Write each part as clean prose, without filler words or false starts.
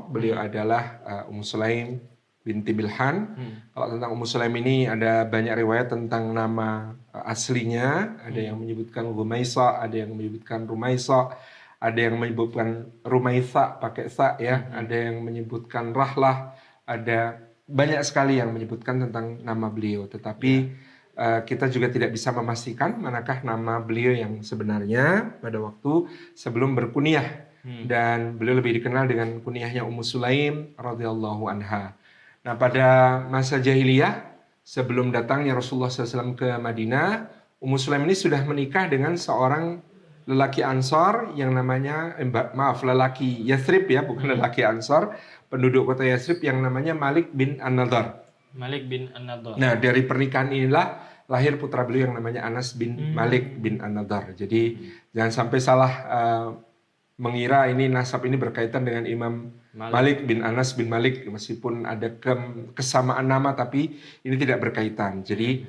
beliau adalah Ummu Sulaim binti Bilhan. Kalau tentang Ummu Sulaim ini ada banyak riwayat tentang nama aslinya. Ada yang menyebutkan Gumaisa, ada yang menyebutkan Rumaisa, ada yang menyebutkan Rumaisa pakai sa ya, ada yang menyebutkan Rahlah, ada banyak sekali yang menyebutkan tentang nama beliau. Tetapi kita juga tidak bisa memastikan manakah nama beliau yang sebenarnya pada waktu sebelum berkunyah. Dan beliau lebih dikenal dengan kunyahnya Ummu Sulaim radhiyallahu anha. Nah, pada masa jahiliyah sebelum datangnya Rasulullah SAW ke Madinah, Ummu Sulaim ini sudah menikah dengan seorang lelaki Ansor yang namanya lelaki Yathrib ya, bukan lelaki Ansor, penduduk kota Yathrib yang namanya Malik bin An-Nadhr. Malik bin An-Nadhr. Nah, dari pernikahan inilah lahir putra beliau yang namanya Anas bin Malik bin An-Nadhr. Jadi jangan sampai salah mengira ini nasab ini berkaitan dengan Imam Malik bin Anas bin Malik, meskipun ada kesamaan nama tapi ini tidak berkaitan. Jadi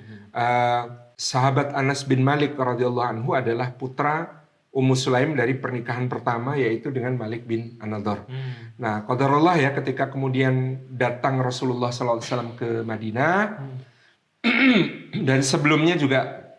sahabat Anas bin Malik radhiyallahu anhu adalah putra Ummu Sulaim dari pernikahan pertama, yaitu dengan Malik bin An-Nadhr. Nah, qadarullah ya, ketika kemudian datang Rasulullah SAW ke Madinah, dan sebelumnya juga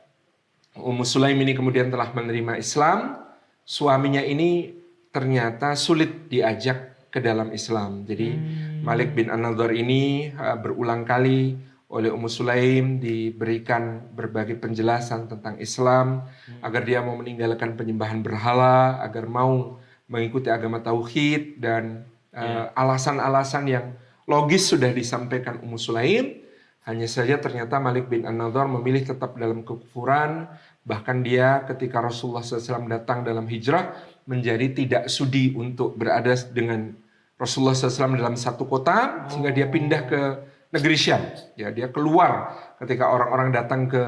Ummu Sulaim ini kemudian telah menerima Islam, suaminya ini ternyata sulit diajak ke dalam Islam. Jadi Malik bin An-Nadhr ini berulang kali oleh Ummu Sulaim diberikan berbagai penjelasan tentang Islam, agar dia mau meninggalkan penyembahan berhala, agar mau mengikuti agama tauhid, dan alasan-alasan yang logis sudah disampaikan Ummu Sulaim. Hanya saja ternyata Malik bin An-Nadhr memilih tetap dalam kekufuran. Bahkan dia ketika Rasulullah SAW datang dalam hijrah menjadi tidak sudi untuk berada dengan Rasulullah SAW dalam satu kota, sehingga dia pindah ke negeri Syam. Ya, dia keluar ketika orang-orang datang ke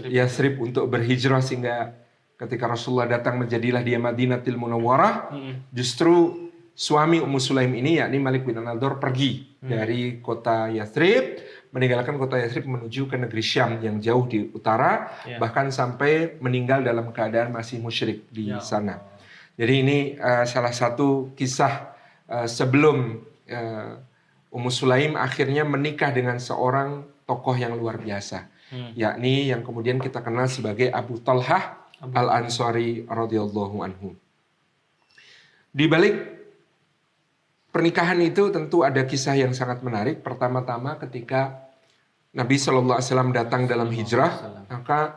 Yathrib untuk berhijrah, sehingga ketika Rasulullah datang menjadilah dia Madinatul Munawwarah. Justru suami Ummu Sulaim ini, yakni Malik bin An-Nadhr, pergi dari kota Yathrib, meninggalkan kota Yathrib menuju ke negeri Syam yang jauh di utara, bahkan sampai meninggal dalam keadaan masih musyrik di sana. Jadi ini salah satu kisah sebelum Ummu Sulaim akhirnya menikah dengan seorang tokoh yang luar biasa, yakni yang kemudian kita kenal sebagai Abu Talhah Al-Ansari radhiyallahu anhu. Di balik pernikahan itu tentu ada kisah yang sangat menarik. Pertama-tama ketika Nabi SAW datang dalam hijrah, maka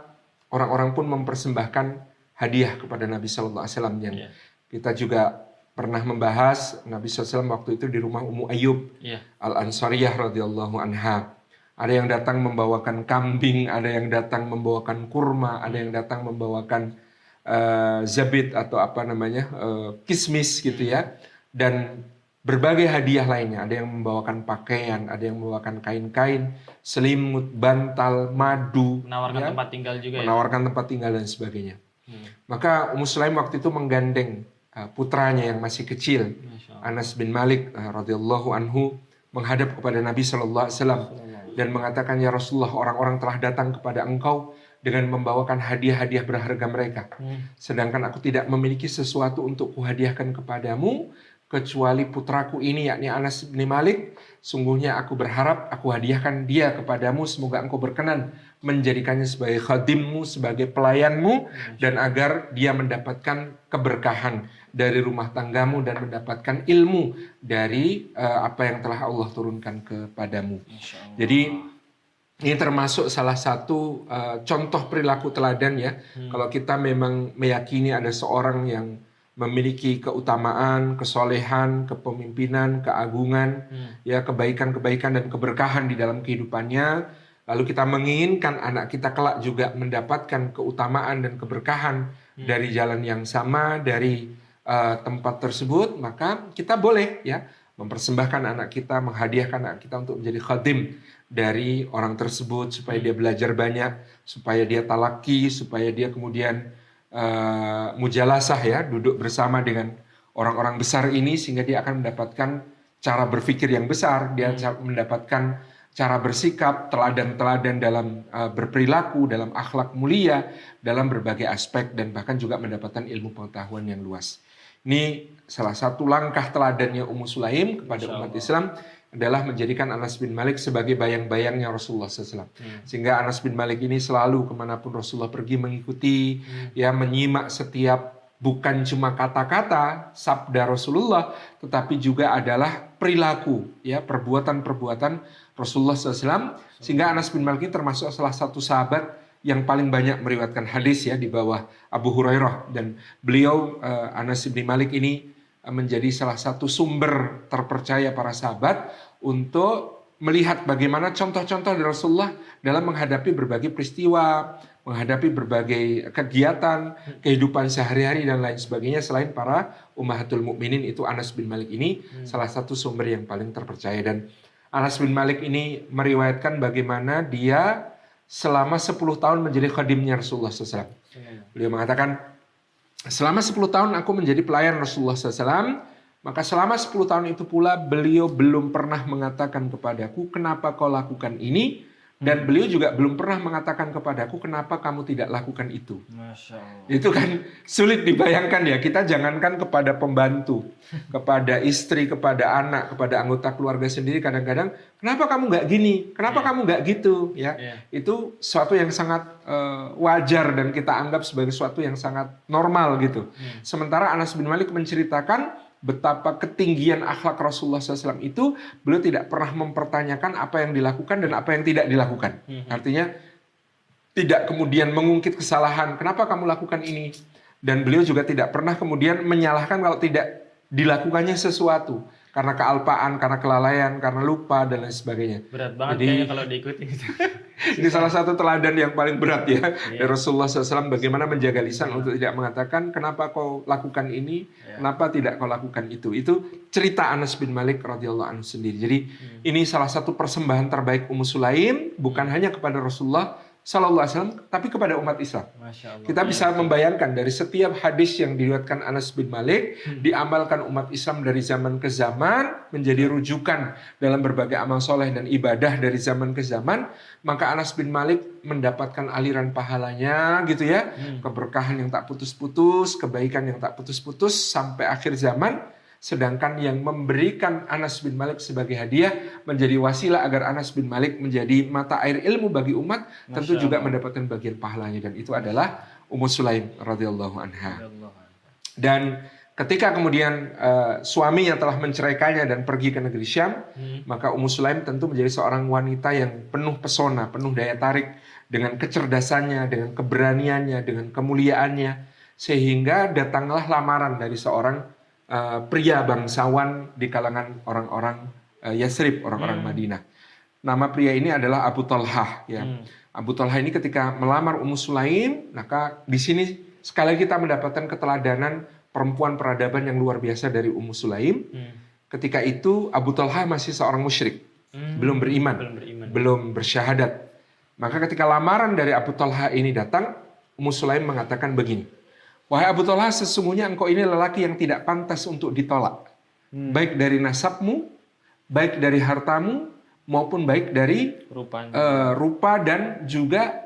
orang-orang pun mempersembahkan hadiah kepada Nabi SAW. Yang kita juga pernah membahas, Nabi SAW waktu itu di rumah Ummu Ayyub Al-Ansariyah radhiyallahu anha. Ada yang datang membawakan kambing, ada yang datang membawakan kurma, ada yang datang membawakan zabit atau kismis gitu ya. Dan berbagai hadiah lainnya. Ada yang membawakan pakaian, ada yang membawakan kain-kain, selimut, bantal, madu. Menawarkan tempat tinggal juga. Menawarkan tempat tinggal dan sebagainya. Maka Ummu Sulaim waktu itu menggandeng putranya yang masih kecil, Anas bin Malik radhiyallahu anhu, menghadap kepada Nabi SAW dan mengatakan, ya Rasulullah, orang-orang telah datang kepada engkau dengan membawakan hadiah-hadiah berharga mereka. Sedangkan aku tidak memiliki sesuatu untuk kuhadiahkan kepadamu, kecuali putraku ini, yakni Anas bin Malik. Sungguhnya aku berharap aku hadiahkan dia kepadamu, semoga engkau berkenan menjadikannya sebagai khadimmu, sebagai pelayanmu, dan agar dia mendapatkan keberkahan dari rumah tanggamu dan mendapatkan ilmu dari apa yang telah Allah turunkan kepadamu. Jadi ini termasuk salah satu contoh perilaku teladan ya. Kalau kita memang meyakini ada seorang yang memiliki keutamaan, kesolehan, kepemimpinan, keagungan, ya kebaikan-kebaikan dan keberkahan di dalam kehidupannya, lalu kita menginginkan anak kita kelak juga mendapatkan keutamaan dan keberkahan dari jalan yang sama, dari tempat tersebut, maka kita boleh ya mempersembahkan anak kita, menghadiahkan anak kita untuk menjadi khadim dari orang tersebut, supaya dia belajar banyak, supaya dia talaki, supaya dia kemudian mujalasah ya, duduk bersama dengan orang-orang besar ini, sehingga dia akan mendapatkan cara berpikir yang besar, dia mendapatkan cara bersikap, teladan-teladan dalam berperilaku, dalam akhlak mulia, dalam berbagai aspek, dan bahkan juga mendapatkan ilmu pengetahuan yang luas. Ini salah satu langkah teladannya Ummu Sulaim kepada Masya umat Allah. Islam adalah menjadikan Anas bin Malik sebagai bayang-bayangnya Rasulullah SAW. Sehingga Anas bin Malik ini selalu kemanapun Rasulullah pergi mengikuti, ya menyimak setiap bukan cuma kata-kata sabda Rasulullah, tetapi juga adalah perilaku, ya perbuatan-perbuatan Rasulullah SAW. Sehingga Anas bin Malik ini termasuk salah satu sahabat yang paling banyak meriwayatkan hadis ya di bawah Abu Hurairah, dan beliau Anas bin Malik ini menjadi salah satu sumber terpercaya para sahabat untuk melihat bagaimana contoh-contoh dari Rasulullah dalam menghadapi berbagai peristiwa, menghadapi berbagai kegiatan, kehidupan sehari-hari dan lain sebagainya. Selain para ummahatul mukminin, itu Anas bin Malik ini salah satu sumber yang paling terpercaya. Dan Anas bin Malik ini meriwayatkan bagaimana dia selama 10 tahun menjadi khadimnya Rasulullah SAW. Beliau mengatakan, selama 10 tahun aku menjadi pelayan Rasulullah SAW, maka selama 10 tahun itu pula beliau belum pernah mengatakan kepadaku, kenapa kau lakukan ini? Dan beliau juga belum pernah mengatakan kepadaku, kenapa kamu tidak lakukan itu? Masya Allah. Itu kan sulit dibayangkan ya. Kita jangankan kepada pembantu, kepada istri, kepada anak, kepada anggota keluarga sendiri, kadang-kadang, kenapa kamu nggak gini? Kenapa kamu nggak gitu? Ya, itu suatu yang sangat wajar dan kita anggap sebagai suatu yang sangat normal gitu. Sementara Anas bin Malik menceritakan betapa ketinggian akhlak Rasulullah SAW itu, beliau tidak pernah mempertanyakan apa yang dilakukan dan apa yang tidak dilakukan. Artinya tidak kemudian mengungkit kesalahan, kenapa kamu lakukan ini? Dan beliau juga tidak pernah kemudian menyalahkan kalau tidak dilakukannya sesuatu. Karena kealpaan, karena kelalaian, karena lupa, dan lain sebagainya. Berat banget Jadi, kayaknya kalau diikuti gitu. ini salah satu teladan yang paling berat ya dari Rasulullah SAW, bagaimana menjaga lisan untuk tidak mengatakan kenapa kau lakukan ini, kenapa tidak kau lakukan itu. Itu cerita Anas bin Malik radhiyallahu anhu sendiri. Jadi ini salah satu persembahan terbaik Ummu Sulaim, bukan hanya kepada Rasulullah SAW, tapi kepada umat Islam. Masya Allah. Kita bisa membayangkan dari setiap hadis yang diriwayatkan Anas bin Malik, diamalkan umat Islam dari zaman ke zaman, menjadi rujukan dalam berbagai amal soleh dan ibadah dari zaman ke zaman, maka Anas bin Malik mendapatkan aliran pahalanya gitu ya, keberkahan yang tak putus-putus, kebaikan yang tak putus-putus sampai akhir zaman. Sedangkan yang memberikan Anas bin Malik sebagai hadiah menjadi wasilah agar Anas bin Malik menjadi mata air ilmu bagi umat, tentu juga mendapatkan bagian pahalanya, dan itu adalah Ummu Sulaim radhiyallahu anha. Dan ketika kemudian suaminya telah menceraikannya dan pergi ke negeri Syam, maka Ummu Sulaim tentu menjadi seorang wanita yang penuh pesona, penuh daya tarik dengan kecerdasannya, dengan keberaniannya, dengan kemuliaannya, sehingga datanglah lamaran dari seorang pria bangsawan di kalangan orang-orang Yasrib, orang-orang Madinah. Nama pria ini adalah Abu Talhah. Ya. Abu Talhah ini ketika melamar Ummu Sulaim, maka di sini sekali lagi kita mendapatkan keteladanan perempuan peradaban yang luar biasa dari Ummu Sulaim. Ketika itu Abu Talhah masih seorang musyrik, belum beriman, belum bersyahadat. Maka ketika lamaran dari Abu Talhah ini datang, Ummu Sulaim mengatakan begini, wahai Abu Talhah, sesungguhnya engkau ini lelaki yang tidak pantas untuk ditolak. Baik dari nasabmu, baik dari hartamu, maupun baik dari rupa dan juga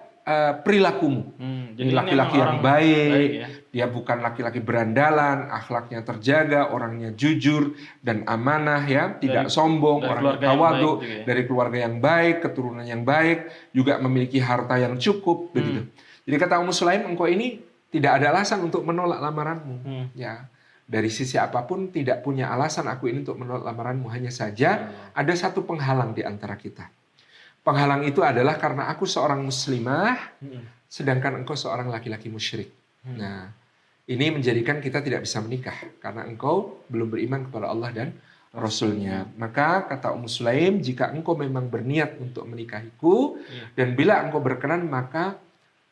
perilakumu. Ini laki-laki yang baik, dia bukan laki-laki berandalan, akhlaknya terjaga, orangnya jujur dan amanah, ya, tidak sombong, orangnya tawadhu, dari keluarga yang baik, keturunan yang baik, juga memiliki harta yang cukup, begitu. Jadi kata Ummu Sulaim, engkau ini tidak ada alasan untuk menolak lamaranmu. Ya, dari sisi apapun tidak punya alasan aku ini untuk menolak lamaranmu. Hanya saja ada satu penghalang di antara kita. Penghalang itu adalah karena aku seorang muslimah, sedangkan engkau seorang laki-laki musyrik. Nah, ini menjadikan kita tidak bisa menikah karena engkau belum beriman kepada Allah dan Rasulnya. Maka kata Ummu Sulaim, jika engkau memang berniat untuk menikahiku, dan bila engkau berkenan, maka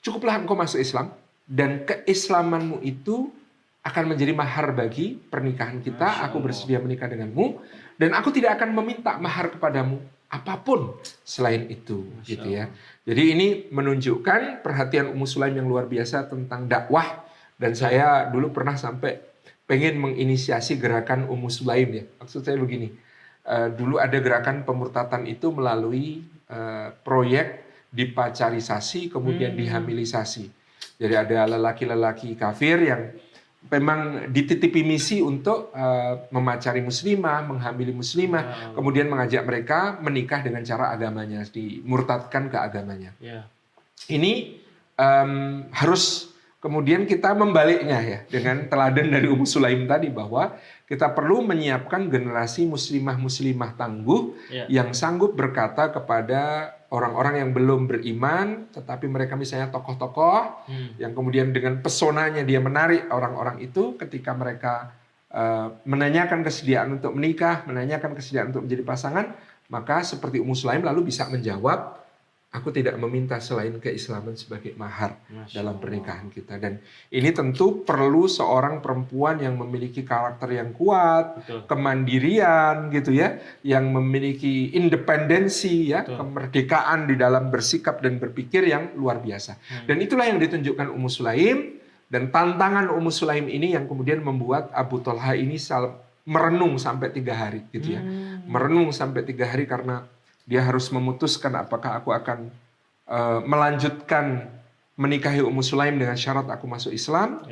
cukuplah engkau masuk Islam. Dan keislamanmu itu akan menjadi mahar bagi pernikahan kita. Aku bersedia menikah denganmu, dan aku tidak akan meminta mahar kepadamu apapun selain itu, gitu ya. Jadi ini menunjukkan perhatian Ummu Sulaim yang luar biasa tentang dakwah. Dan saya dulu pernah sampai pengen menginisiasi gerakan Ummu Sulaim, ya. Maksud saya begini, dulu ada gerakan pemurtatan itu melalui proyek dipacarisasi kemudian dihamilisasi. Jadi ada lelaki-lelaki kafir yang memang dititipi misi untuk memacari muslimah, menghamili muslimah, kemudian mengajak mereka menikah dengan cara agamanya, dimurtadkan ke agamanya. Ini harus kemudian kita membaliknya ya dengan teladan dari Ummu Sulaim tadi, bahwa kita perlu menyiapkan generasi muslimah-muslimah tangguh yang sanggup berkata kepada orang-orang yang belum beriman, tetapi mereka misalnya tokoh-tokoh yang kemudian dengan pesonanya dia menarik orang-orang itu ketika mereka menanyakan kesediaan untuk menikah, menanyakan kesediaan untuk menjadi pasangan, maka seperti Ummu Sulaim lalu bisa menjawab, aku tidak meminta selain keislaman sebagai mahar dalam pernikahan kita. Dan ini tentu perlu seorang perempuan yang memiliki karakter yang kuat, kemandirian gitu ya, yang memiliki independensi ya, kemerdekaan di dalam bersikap dan berpikir yang luar biasa. Dan itulah yang ditunjukkan Ummu Sulaim, dan tantangan Ummu Sulaim ini yang kemudian membuat Abu Thalha ini merenung sampai 3 hari gitu ya. Merenung sampai 3 hari karena dia harus memutuskan apakah aku akan melanjutkan menikahi Ummu Sulaim dengan syarat aku masuk Islam,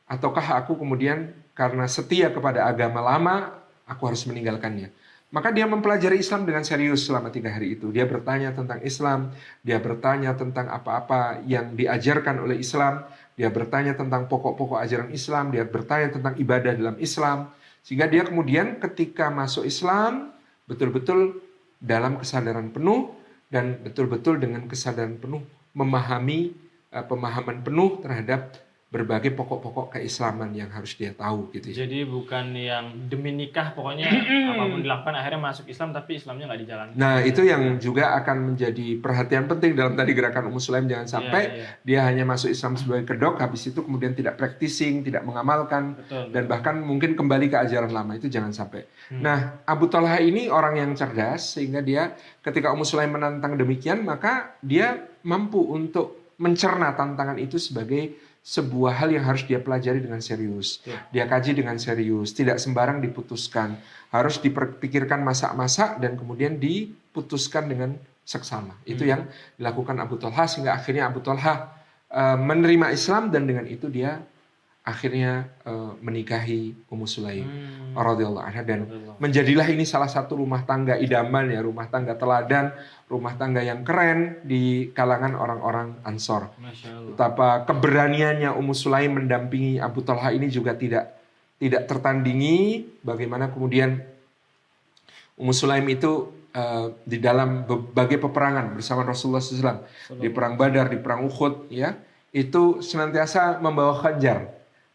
ataukah aku kemudian karena setia kepada agama lama, aku harus meninggalkannya. Maka dia mempelajari Islam dengan serius selama 3 hari itu. Dia bertanya tentang Islam, dia bertanya tentang apa-apa yang diajarkan oleh Islam, dia bertanya tentang pokok-pokok ajaran Islam, dia bertanya tentang ibadah dalam Islam. Sehingga dia kemudian ketika masuk Islam, betul-betul dalam kesadaran penuh dan betul-betul dengan kesadaran penuh memahami pemahaman penuh terhadap berbagai pokok-pokok keislaman yang harus dia tahu gitu ya. Jadi bukan yang demi nikah pokoknya apapun dilakukan akhirnya masuk Islam tapi Islamnya nggak dijalankan. Nah itu yang juga akan menjadi perhatian penting dalam tadi gerakan Ummu Sulaim. Jangan sampai dia hanya masuk Islam sebagai kedok, habis itu kemudian tidak practicing, tidak mengamalkan, dan bahkan mungkin kembali ke ajaran lama. Itu jangan sampai. Nah Abu Thalha ini orang yang cerdas, sehingga dia ketika Ummu Sulaim menantang demikian, maka dia mampu untuk mencerna tantangan itu sebagai sebuah hal yang harus dia pelajari dengan serius. Dia kaji dengan serius, tidak sembarang diputuskan. Harus dipikirkan masak-masak dan kemudian diputuskan dengan seksama. Itu yang dilakukan Abu Thalha, sehingga akhirnya Abu Thalha menerima Islam, dan dengan itu dia akhirnya menikahi Ummu Sulaim radhiyallahu anha, dan menjadilah ini salah satu rumah tangga idaman ya, rumah tangga teladan, rumah tangga yang keren di kalangan orang-orang Ansor. Betapa keberaniannya Ummu Sulaim mendampingi Abu Thalha ini juga tidak tertandingi. Bagaimana kemudian Ummu Sulaim itu di dalam berbagai peperangan bersama Rasulullah SAW, di perang Badar, di perang Uhud ya, itu senantiasa membawa khanjar,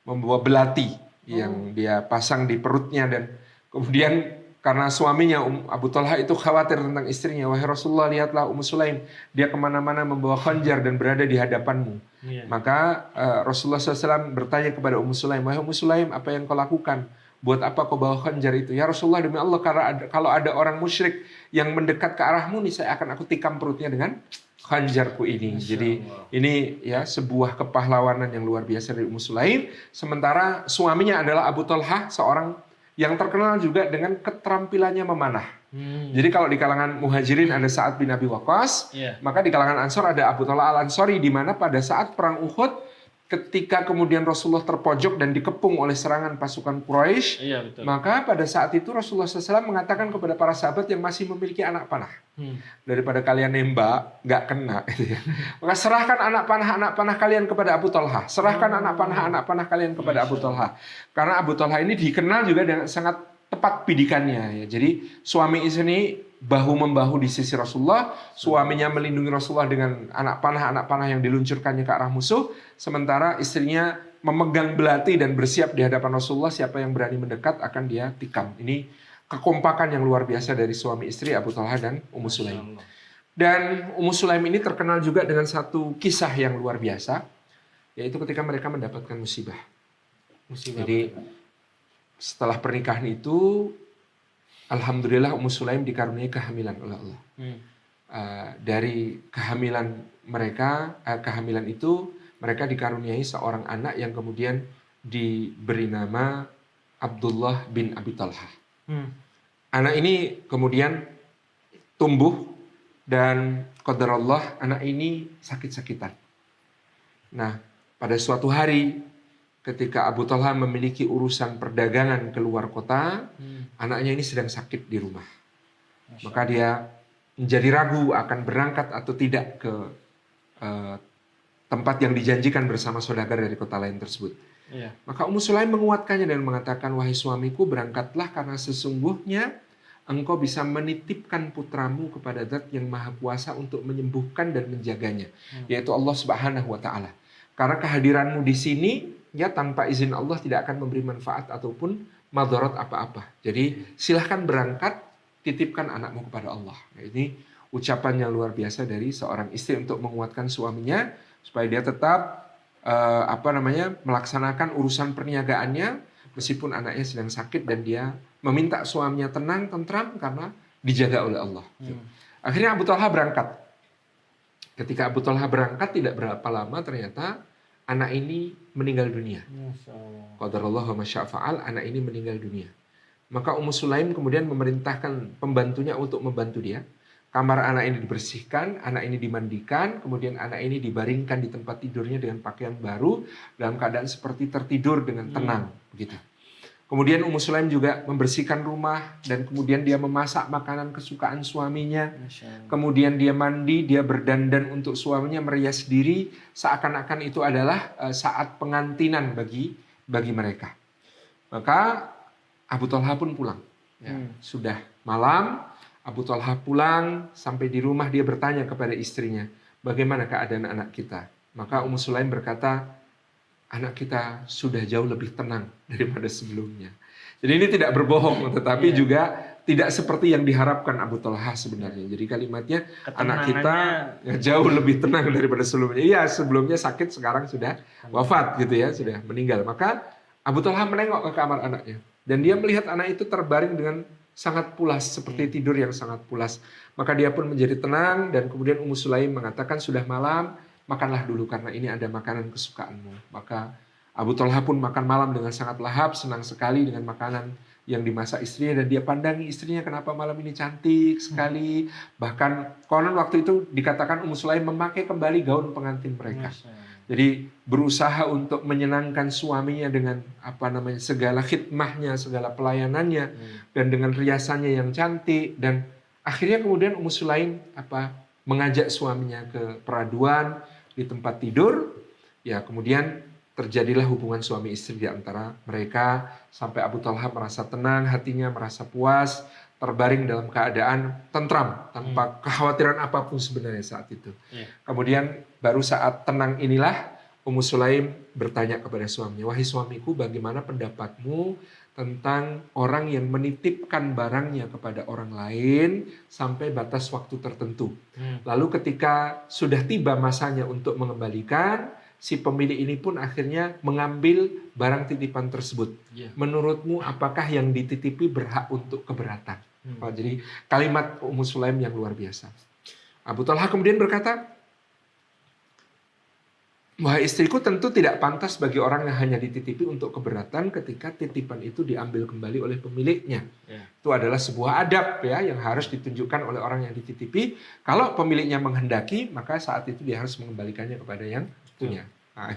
membawa belati yang dia pasang di perutnya. Dan kemudian karena suaminya Abu Thalha itu khawatir tentang istrinya, wahai Rasulullah, lihatlah Ummu Sulaim, dia kemana-mana membawa khanjar dan berada di hadapanmu. Maka Rasulullah SAW bertanya kepada Ummu Sulaim, wahai Ummu Sulaim, apa yang kau lakukan? Buat apa kau bawa khanjar itu? Ya Rasulullah, demi Allah, kalau ada orang musyrik yang mendekat ke arahmu, nih saya akan aku tikam perutnya dengan khanjarku ini. Jadi ini ya sebuah kepahlawanan yang luar biasa dari Ummu Sulaim. Sementara suaminya adalah Abu Thalha, seorang yang terkenal juga dengan keterampilannya memanah. Jadi kalau di kalangan Muhajirin ada Sa'ad bin Abi Waqqas, maka di kalangan Ansor ada Abu Thalha Al-Ansori, di mana pada saat perang Uhud, ketika kemudian Rasulullah terpojok dan dikepung oleh serangan pasukan Quraisy, maka pada saat itu Rasulullah SAW mengatakan kepada para sahabat yang masih memiliki anak panah, daripada kalian nembak nggak kena, gitu ya, maka serahkan anak panah kalian kepada Abu Thalha, serahkan anak panah kalian kepada Abu Thalha, karena Abu Thalha ini dikenal juga dengan sangat tepat bidikannya. Ya. Jadi suami istri bahu-membahu di sisi Rasulullah, suaminya melindungi Rasulullah dengan anak panah yang diluncurkannya ke arah musuh, sementara istrinya memegang belati dan bersiap di hadapan Rasulullah, siapa yang berani mendekat akan dia tikam. Ini kekompakan yang luar biasa dari suami istri Abu Thalha dan Ummu Sulaim. Dan Ummu Sulaim ini terkenal juga dengan satu kisah yang luar biasa, yaitu ketika mereka mendapatkan musibah. Jadi setelah pernikahan itu, alhamdulillah Ummu Sulaim dikaruniai kehamilan oleh Allah. Dari kehamilan itu mereka dikaruniai seorang anak yang kemudian diberi nama Abdullah bin Abi Thalha. Anak ini kemudian tumbuh dan qadarullah anak ini sakit-sakitan. Nah, pada suatu hari ketika Abu Talha memiliki urusan perdagangan ke luar kota, anaknya ini sedang sakit di rumah. Maka dia menjadi ragu akan berangkat atau tidak ke tempat yang dijanjikan bersama saudagar dari kota lain tersebut. Iya. Maka Ummu Sulaim menguatkannya dan mengatakan, wahai suamiku, berangkatlah karena sesungguhnya engkau bisa menitipkan putramu kepada Zat yang Maha Kuasa untuk menyembuhkan dan menjaganya, yaitu Allah Subhanahu wa taala. Karena kehadiranmu di sini ya tanpa izin Allah tidak akan memberi manfaat ataupun madarat apa-apa. Jadi silahkan berangkat, titipkan anakmu kepada Allah. Nah, ini ucapan yang luar biasa dari seorang istri untuk menguatkan suaminya supaya dia tetap melaksanakan urusan perniagaannya meskipun anaknya sedang sakit, dan dia meminta suaminya tenang, tentram karena dijaga oleh Allah. Akhirnya Abu Talha berangkat. Ketika Abu Talha berangkat tidak berapa lama ternyata anak ini meninggal dunia. Qadarullah wa masya fa'al, anak ini meninggal dunia. Maka Ummu Sulaim kemudian memerintahkan pembantunya untuk membantu dia. Kamar anak ini dibersihkan, anak ini dimandikan, kemudian anak ini dibaringkan di tempat tidurnya dengan pakaian baru dalam keadaan seperti tertidur dengan tenang, begitu. Kemudian Ummu Sulaim juga membersihkan rumah dan kemudian dia memasak makanan kesukaan suaminya. Kemudian dia mandi, dia berdandan untuk suaminya, merias diri seakan-akan itu adalah saat pengantinan bagi mereka. Maka Abu Talha pun pulang. Ya, sudah malam. Abu Talha pulang, sampai di rumah dia bertanya kepada istrinya, bagaimana keadaan anak kita? Maka Ummu Sulaim berkata, anak kita sudah jauh lebih tenang daripada sebelumnya. Jadi ini tidak berbohong, tetapi juga tidak seperti yang diharapkan Abu Talha sebenarnya. Jadi kalimatnya, anak kita jauh lebih tenang daripada sebelumnya. Iya, sebelumnya sakit, sekarang sudah wafat gitu ya, sudah meninggal. Maka Abu Talha menengok ke kamar anaknya, dan dia melihat anak itu terbaring dengan sangat pulas, seperti tidur yang sangat pulas. Maka dia pun menjadi tenang, dan kemudian Ummu Sulaim mengatakan, sudah malam, makanlah dulu karena ini ada makanan kesukaanmu. Maka Abu Talha pun makan malam dengan sangat lahap, senang sekali dengan makanan yang dimasak istrinya, dan dia pandangi istrinya, kenapa malam ini cantik sekali. Bahkan konon waktu itu dikatakan Ummu Sulaim memakai kembali gaun pengantin mereka. Jadi berusaha untuk menyenangkan suaminya dengan segala khidmahnya, segala pelayanannya, dan dengan riasannya yang cantik. Dan akhirnya kemudian Ummu Sulaim mengajak suaminya ke peraduan di tempat tidur. Ya, kemudian terjadilah hubungan suami istri di antara mereka sampai Abu Talha merasa tenang, hatinya merasa puas, terbaring dalam keadaan tentram tanpa kekhawatiran apapun sebenarnya saat itu. Kemudian baru saat tenang inilah Ummu Sulaim bertanya kepada suaminya, wahai suamiku, bagaimana pendapatmu tentang orang yang menitipkan barangnya kepada orang lain sampai batas waktu tertentu. Lalu ketika sudah tiba masanya untuk mengembalikan, si pemilik ini pun akhirnya mengambil barang titipan tersebut. Menurutmu apakah yang dititipi berhak untuk keberatan? Jadi kalimat Ummu Sulaim yang luar biasa. Abu Talha kemudian berkata, wahai istriku, tentu tidak pantas bagi orang yang hanya dititipi untuk keberatan ketika titipan itu diambil kembali oleh pemiliknya. Itu adalah sebuah adab ya yang harus ditunjukkan oleh orang yang dititipi. Kalau pemiliknya menghendaki, maka saat itu dia harus mengembalikannya kepada yang punya. Nah,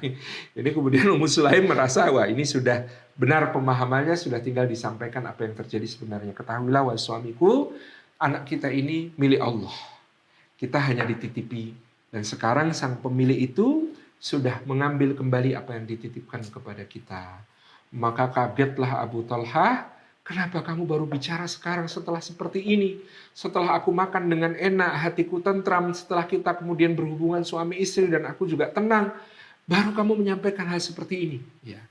ini kemudian Ummu Sulaim merasa, wah ini sudah benar pemahamannya, sudah tinggal disampaikan apa yang terjadi sebenarnya. Ketahuilah wahai suamiku, anak kita ini milik Allah. Kita hanya dititipi, dan sekarang sang pemilik itu sudah mengambil kembali apa yang dititipkan kepada kita. Maka kagetlah Abu Talha, kenapa kamu baru bicara sekarang setelah seperti ini? Setelah aku makan dengan enak, hatiku tentram, setelah kita kemudian berhubungan suami istri dan aku juga tenang, baru kamu menyampaikan hal seperti ini. Ya,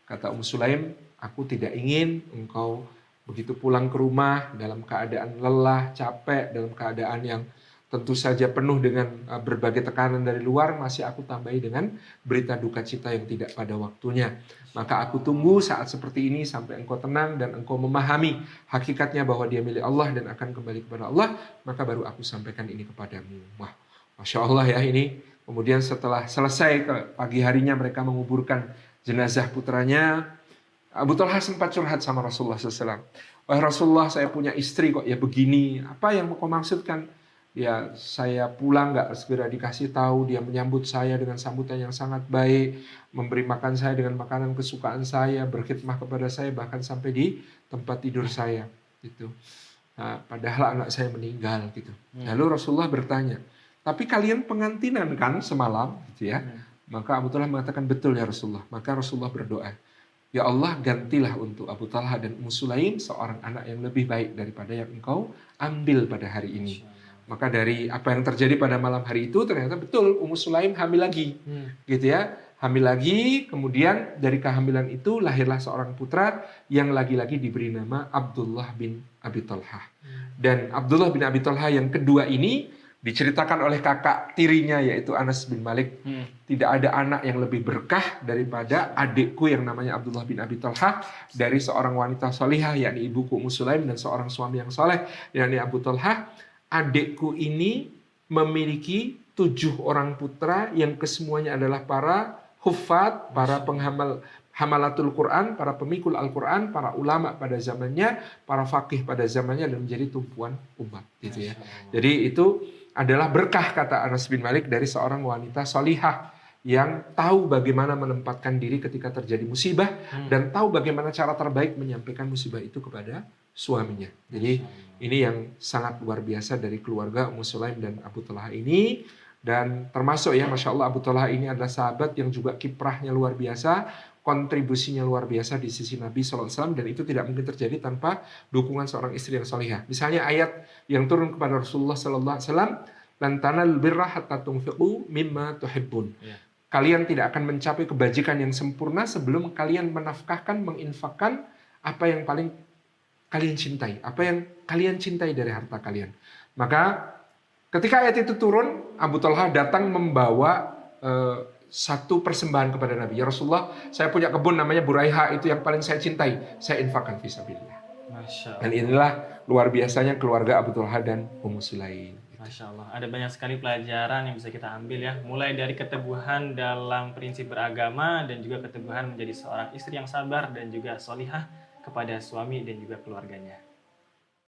kata Ummu Sulaim, aku tidak ingin engkau begitu pulang ke rumah dalam keadaan lelah, capek, dalam keadaan yang tentu saja penuh dengan berbagai tekanan dari luar, masih aku tambahi dengan berita duka cita yang tidak pada waktunya. Maka aku tunggu saat seperti ini sampai engkau tenang dan engkau memahami hakikatnya bahwa dia milik Allah dan akan kembali kepada Allah, maka baru aku sampaikan ini kepadamu. Wah, Masya Allah ya ini. Kemudian setelah selesai ke pagi harinya mereka menguburkan jenazah putranya, Abu Talha sempat curhat sama Rasulullah SAW. Wahai Rasulullah, saya punya istri kok ya begini. Apa yang kau maksudkan? ya saya pulang nggak segera dikasih tahu, dia menyambut saya dengan sambutan yang sangat baik, memberi makan saya dengan makanan kesukaan saya, berkhidmah kepada saya bahkan sampai di tempat tidur saya gitu. Nah, padahal anak saya meninggal gitu. Lalu Rasulullah bertanya, tapi kalian pengantinan kan semalam gitu ya? Maka Abu Talha mengatakan, betul ya Rasulullah. Maka Rasulullah berdoa, ya Allah, gantilah untuk Abu Talha dan Ummu Sulaim seorang anak yang lebih baik daripada yang engkau ambil pada hari ini. Maka dari apa yang terjadi pada malam hari itu ternyata betul Ummu Sulaim hamil lagi, gitu ya, hamil lagi. Kemudian dari kehamilan itu lahirlah seorang putra yang lagi-lagi diberi nama Abdullah bin Abi Talha. Dan Abdullah bin Abi Talha yang kedua ini diceritakan oleh kakak tirinya yaitu Anas bin Malik. Tidak ada anak yang lebih berkah daripada adikku yang namanya Abdullah bin Abi Talha dari seorang wanita solihah yakni ibuku Ummu Sulaim dan seorang suami yang soleh yakni Abu Talha. Adikku ini memiliki 7 orang putra yang kesemuanya adalah para hufat, para hamalatul Quran, para pemikul Al-Quran, para ulama pada zamannya, para faqih pada zamannya, dan menjadi tumpuan umat gitu ya. Jadi itu adalah berkah, kata Anas bin Malik, dari seorang wanita solihah yang tahu bagaimana menempatkan diri ketika terjadi musibah dan tahu bagaimana cara terbaik menyampaikan musibah itu kepada suaminya. Jadi ini yang sangat luar biasa dari keluarga Ummu Sulaim dan Abu Talha ini. Dan termasuk ya, Masya Allah, Abu Talha ini adalah sahabat yang juga kiprahnya luar biasa, kontribusinya luar biasa di sisi Nabi SAW, dan itu tidak mungkin terjadi tanpa dukungan seorang istri yang salihah. Misalnya ayat yang turun kepada Rasulullah SAW, lan tanalul birra hatta tunfiqu mimma tuhibbun. Kalian tidak akan mencapai kebajikan yang sempurna sebelum kalian menafkahkan, menginfakkan apa yang paling kalian cintai, apa yang kalian cintai dari harta kalian. Maka ketika ayat itu turun, Abu Talha datang membawa satu persembahan kepada Nabi. Ya Rasulullah, saya punya kebun namanya Buraiha, itu yang paling saya cintai, saya infakkan fisabilillah. Dan inilah luar biasanya keluarga Abu Talha dan Ummu Sulaim. Masya Allah, ada banyak sekali pelajaran yang bisa kita ambil ya. Mulai dari keteguhan dalam prinsip beragama dan juga keteguhan menjadi seorang istri yang sabar dan juga solihah kepada suami dan juga keluarganya.